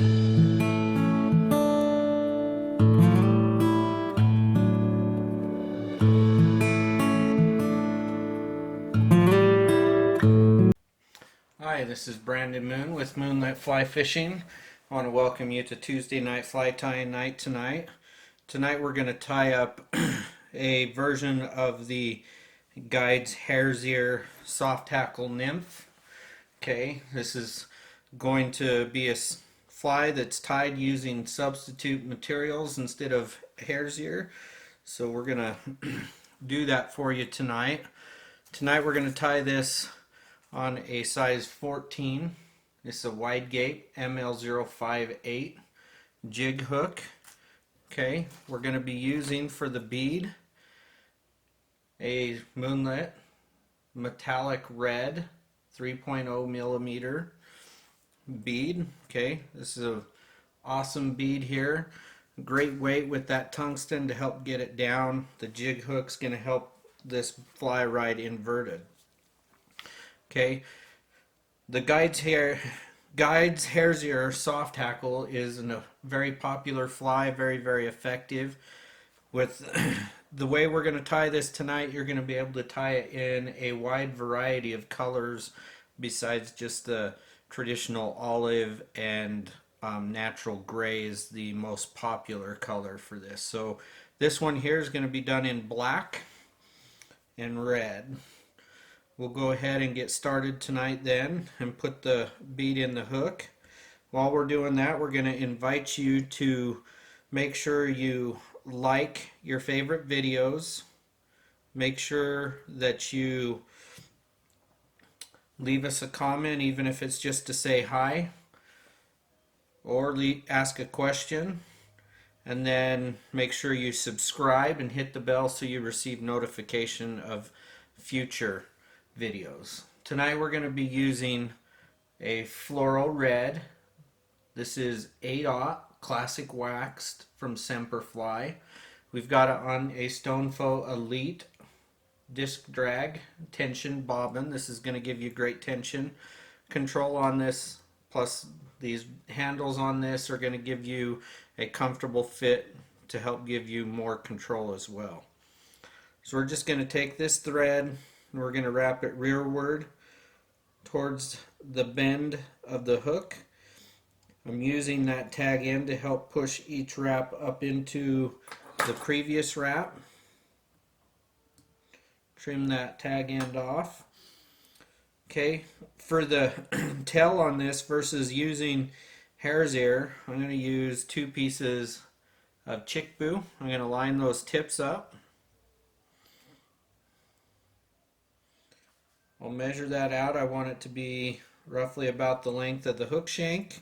Hi, this is Brandon Moon with Moonlit Fly Fishing. I want to welcome you to Tuesday night fly tying night tonight. Tonight we're going to tie up a version of the Guide's Hare's Ear Soft Hackle Nymph. Okay, this is going to be a fly that's tied using substitute materials instead of hare's ear. So we're going to do that for you tonight. Tonight we're going to tie this on a size 14. It's a wide gape ML058 jig hook. Okay, we're going to be using for the bead a Moonlit metallic red 3.0 millimeter bead. Okay, this is an awesome bead here. Great weight with that tungsten to help get it down. The jig hook's going to help this fly ride inverted. Okay, the Guide's Hare's Ear Soft Hackle is a very popular fly, very effective. With the way we're going to tie this tonight, you're going to be able to tie it in a wide variety of colors besides just the traditional olive and natural gray is the most popular color for this. So this one here is going to be done in black and red. We'll go ahead and get started tonight then and put the bead in the hook. While we're doing that, we're going to invite you to make sure you like your favorite videos. Make sure that you leave us a comment, even if it's just to say hi or ask a question. And then make sure you subscribe and hit the bell so you receive notification of future videos. Tonight we're going to be using a floral red. This is 8/0 classic waxed from Semperfli. We've got it on a Stonefo Elite disc drag tension bobbin. This is going to give you great tension control on this, plus these handles on this are going to give you a comfortable fit to help give you more control as well. So we're just going to take this thread and we're going to wrap it rearward towards the bend of the hook. I'm using that tag end to help push each wrap up into the previous wrap. Trim that tag end off. Okay, for the tail on this versus using hare's ear, I'm going to use 2 pieces of chickabou. I'm going to line those tips up. I'll measure that out. I want it to be roughly about the length of the hook shank,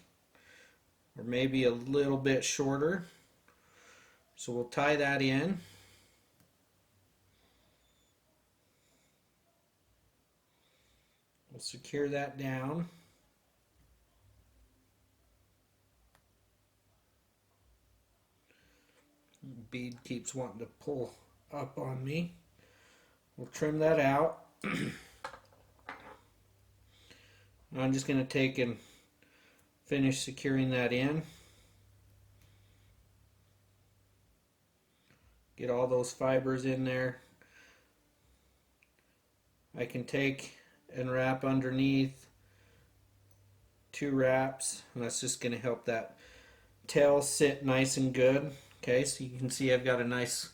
or maybe a little bit shorter. So we'll tie that in. We'll secure that down. Bead keeps wanting to pull up on me. We'll trim that out. I'm just going to take and finish securing that in. Get all those fibers in there. I can take and wrap underneath 2 wraps, and that's just going to help that tail sit nice and good. Okay, so you can see I've got a nice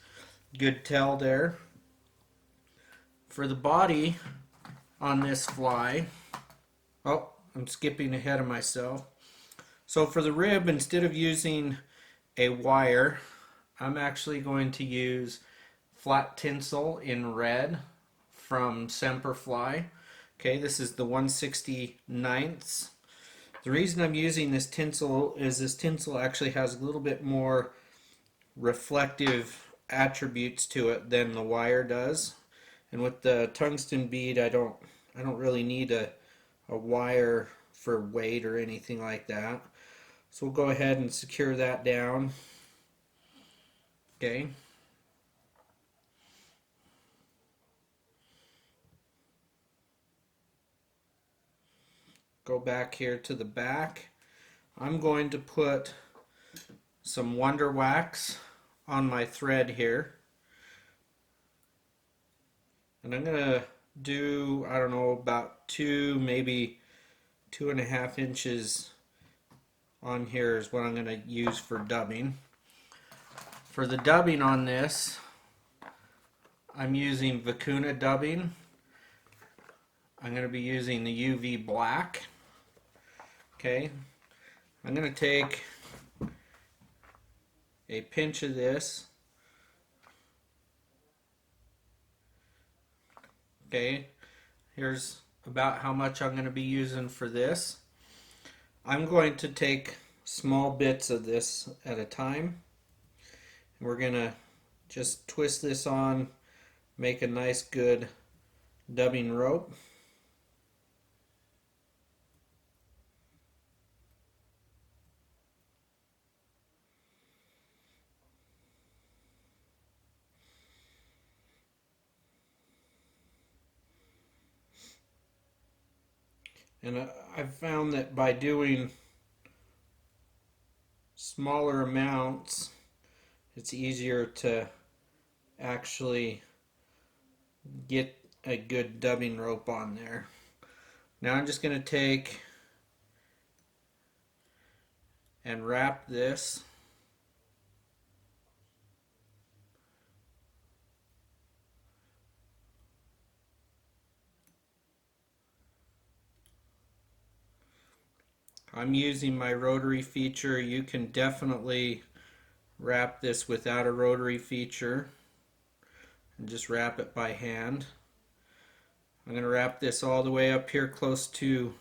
good tail there. For the body on this fly, oh, I'm skipping ahead of myself. So for the rib, instead of using a wire, I'm actually going to use flat tinsel in red from Semperfli. Okay, this is the 1/69. The reason I'm using this tinsel is this tinsel actually has a little bit more reflective attributes to it than the wire does. And with the tungsten bead, I don't really need a wire for weight or anything like that. So we'll go ahead and secure that down. Okay. Go back here to the back. I'm going to put some Wonder Wax on my thread here. And I'm going to do, I don't know, about 2, maybe 2.5 inches on here is what I'm going to use for dubbing. For the dubbing on this, I'm using Vicuna dubbing. I'm going to be using the UV black. Okay, I'm going to take a pinch of this. Okay, here's about how much I'm going to be using for this. I'm going to take small bits of this at a time. We're going to just twist this on, make a nice good dubbing rope. And I've found that by doing smaller amounts, it's easier to actually get a good dubbing rope on there. Now I'm just going to take and wrap this. I'm using my rotary feature. You can definitely wrap this without a rotary feature and just wrap it by hand. I'm going to wrap this all the way up here close to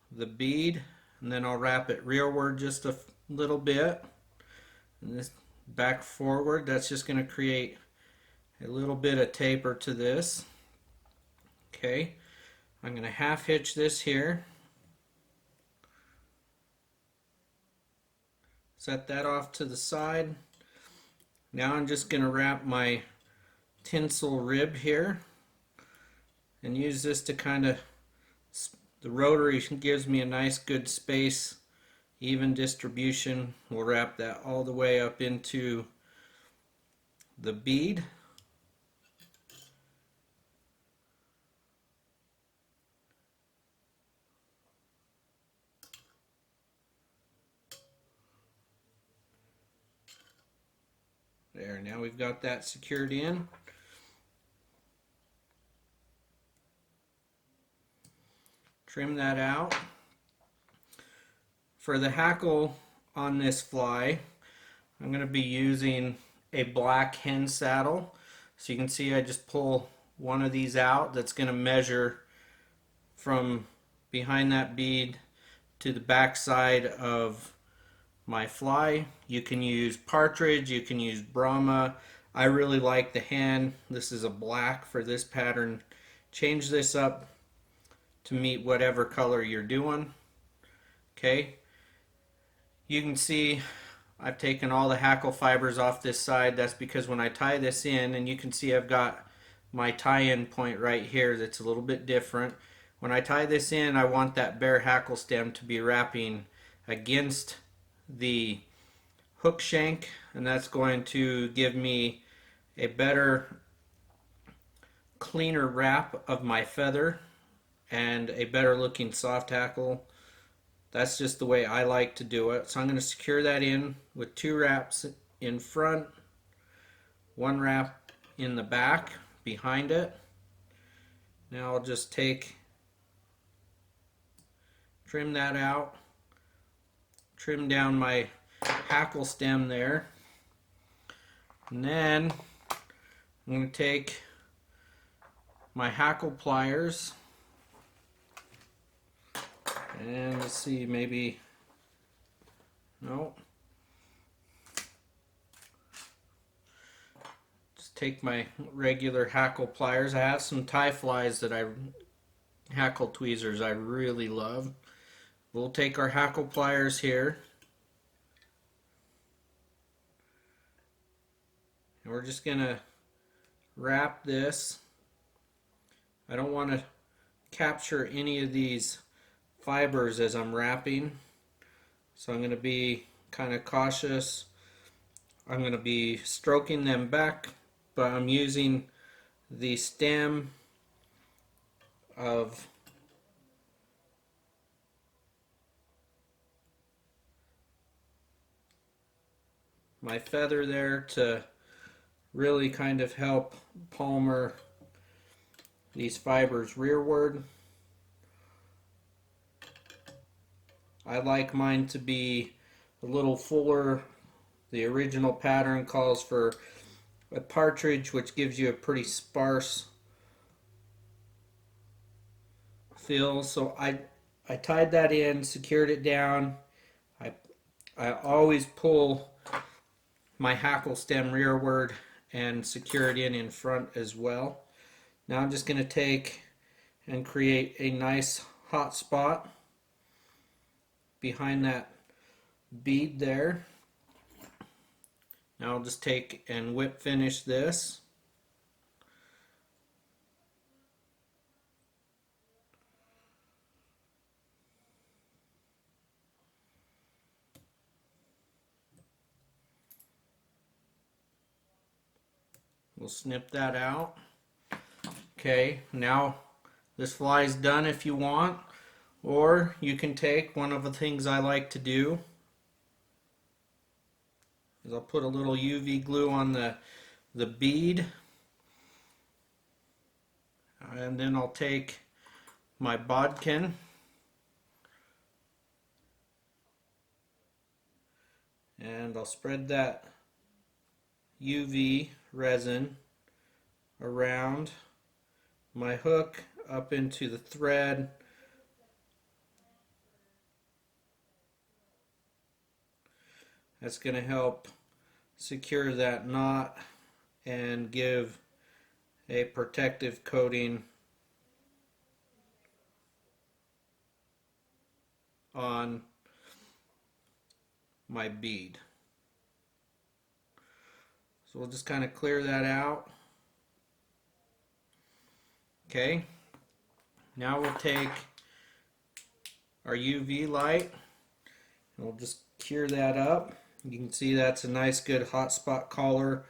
the bead, and then I'll wrap it rearward just a little bit and this back forward. That's just going to create a little bit of taper to this. Okay, I'm going to half hitch this here, set that off to the side. Now I'm just going to wrap my tinsel rib here and use this to kind of, the rotary gives me a nice good space, even distribution. We'll wrap that all the way up into the bead. There, now we've got that secured in. Trim that out. For the hackle on this fly, I'm going to be using a black hen saddle. So you can see I just pull one of these out that's going to measure from behind that bead to the back side of my fly. You can use partridge, you can use Brahma. I really like the hen. This is a black for this pattern. Change this up to meet whatever color you're doing. Okay, you can see I've taken all the hackle fibers off this side. That's because when I tie this in, and you can see I've got my tie-in point right here that's a little bit different. When I tie this in, I want that bare hackle stem to be wrapping against the hook shank, and that's going to give me a better, cleaner wrap of my feather and a better looking soft hackle. That's just the way I like to do it. So I'm going to secure that in with 2 wraps in front, 1 wrap in the back behind it. Now I'll just trim that out, trim down my hackle stem there, and then I'm going to take my hackle pliers and let's see, maybe, no, just take my regular hackle pliers. I have some tie flies that hackle tweezers I really love. We'll take our hackle pliers here, and we're just going to wrap this. I don't want to capture any of these fibers as I'm wrapping. So I'm going to be kind of cautious. I'm going to be stroking them back, but I'm using the stem of my feather there to really kind of help palmer these fibers rearward. I like mine to be a little fuller. The original pattern calls for a partridge, which gives you a pretty sparse feel. So I tied that in, secured it down. I always pull my hackle stem rearward and secure it in front as well. Now I'm just going to take and create a nice hot spot behind that bead there. Now I'll just take and whip finish this. We'll snip that out. Okay, now this fly is done if you want, or you can take one of the things I like to do is I'll put a little UV glue on the bead, and then I'll take my bodkin and I'll spread that UV resin around my hook up into the thread. That's going to help secure that knot and give a protective coating on my bead. So we'll just kind of clear that out. Okay, now we'll take our UV light and we'll just cure that up. You can see that's a nice good hot spot color.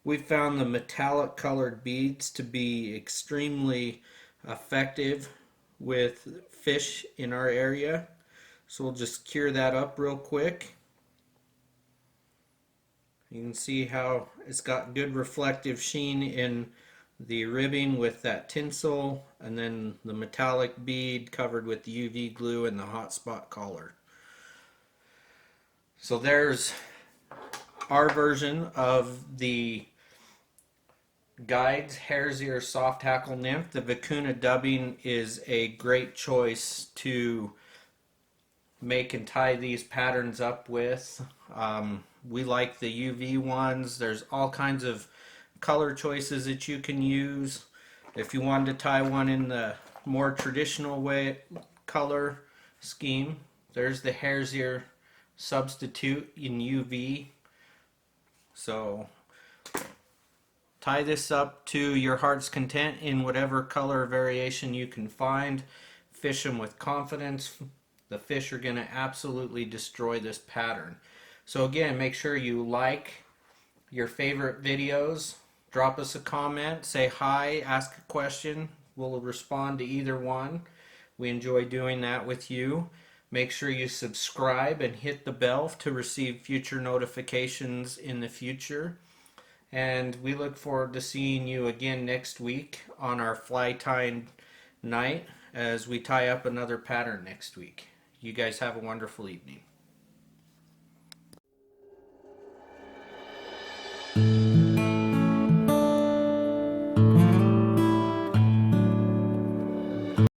We found the metallic colored beads to be extremely effective with fish in our area. So we'll just cure that up real quick. You can see how it's got good reflective sheen in the ribbing with that tinsel, and then the metallic bead covered with the UV glue and the hot spot collar. So there's our version of the Guides Hare's Ear Soft Hackle Nymph. The Vicuna dubbing is a great choice to make and tie these patterns up with. We like the UV ones. There's all kinds of color choices that you can use. If you wanted to tie one in the more traditional way color scheme, there's the Hare's Ear substitute in UV. So tie this up to your heart's content in whatever color variation you can find. Fish them with confidence. The fish are going to absolutely destroy this pattern. So again, make sure you like your favorite videos. Drop us a comment, say hi, ask a question. We'll respond to either one. We enjoy doing that with you. Make sure you subscribe and hit the bell to receive future notifications in the future. And we look forward to seeing you again next week on our fly tying night as we tie up another pattern next week. You guys have a wonderful evening.